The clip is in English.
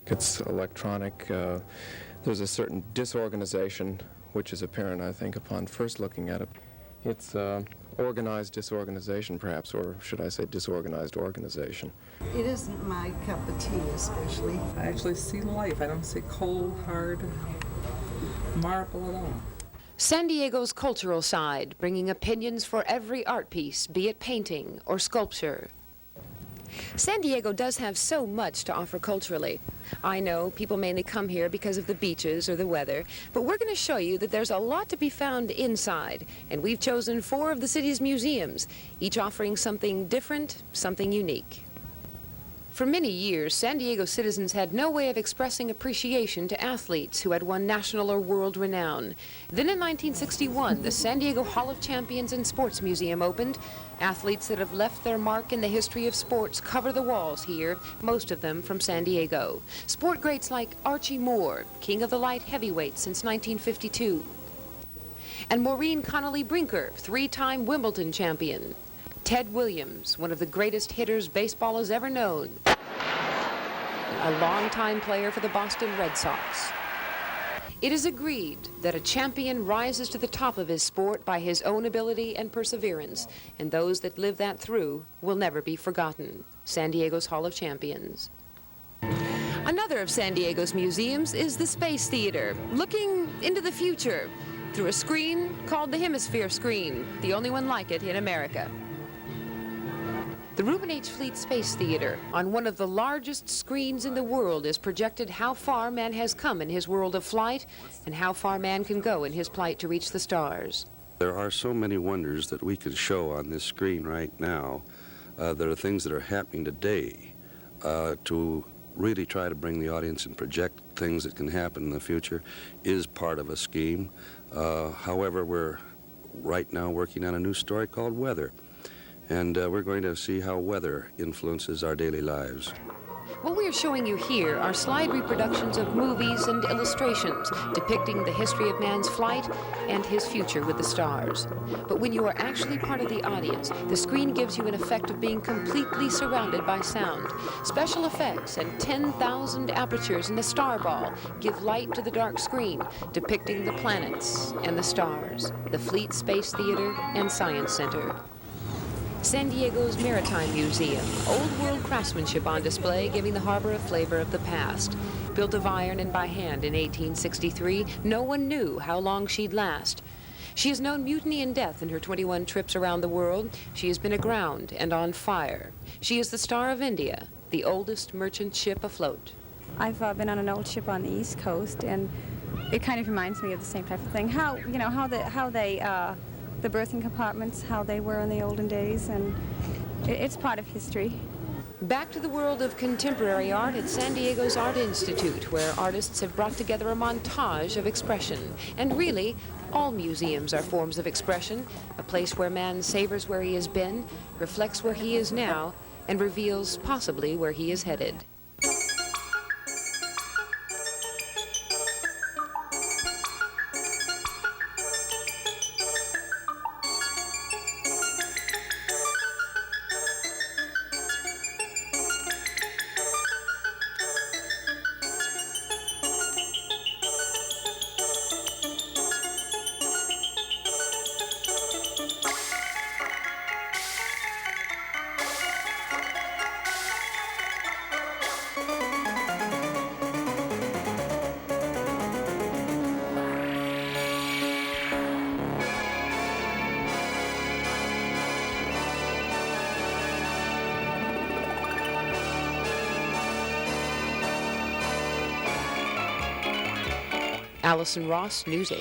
It's electronic. There's a certain disorganization which is apparent, I think, upon first looking at it. It's organized disorganization, perhaps, or should I say disorganized organization. It isn't my cup of tea, especially. I actually see life. I don't see cold, hard marble at all. San Diego's cultural side, bringing opinions for every art piece, be it painting or sculpture. San Diego does have so much to offer culturally. I know people mainly come here because of the beaches or the weather, but we're going to show you that there's a lot to be found inside, and we've chosen 4 of the city's museums, each offering something different, something unique. For many years, San Diego citizens had no way of expressing appreciation to athletes who had won national or world renown. Then in 1961, the San Diego Hall of Champions and Sports Museum opened. Athletes that have left their mark in the history of sports cover the walls here, most of them from San Diego. Sport greats like Archie Moore, king of the light heavyweight since 1952. And Maureen Connolly Brinker, 3-time Wimbledon champion. Ted Williams, one of the greatest hitters baseball has ever known. A longtime player for the Boston Red Sox. It is agreed that a champion rises to the top of his sport by his own ability and perseverance, and those that live that through will never be forgotten. San Diego's Hall of Champions. Another of San Diego's museums is the Space Theater, looking into the future through a screen called the Hemisphere Screen, the only one like it in America. The Ruben H. Fleet Space Theater, on one of the largest screens in the world, is projected how far man has come in his world of flight and how far man can go in his plight to reach the stars. There are so many wonders that we can show on this screen right now. There are things that are happening today to really try to bring the audience and project things that can happen in the future is part of a scheme. However, we're right now working on a new story called Weather. And we're going to see how weather influences our daily lives. What we are showing you here are slide reproductions of movies and illustrations depicting the history of man's flight and his future with the stars. But when you are actually part of the audience, the screen gives you an effect of being completely surrounded by sound. Special effects and 10,000 apertures in the star ball give light to the dark screen, depicting the planets and the stars, the Fleet Space Theater and Science Center. San Diego's Maritime Museum, old world craftsmanship on display, giving the harbor a flavor of the past. Built of iron and by hand in 1863, no one knew how long she'd last. She has known mutiny and death in her 21 trips around the world. She has been aground and on fire. She is the Star of India, the oldest merchant ship afloat. I've been on an old ship on the East Coast, and it kind of reminds me of the same type of thing. The berthing compartments, how they were in the olden days, and it's part of history. Back to the world of contemporary art at San Diego's Art Institute, where artists have brought together a montage of expression. And really, all museums are forms of expression, a place where man savors where he has been, reflects where he is now, and reveals possibly where he is headed. Allison Ross, News 8.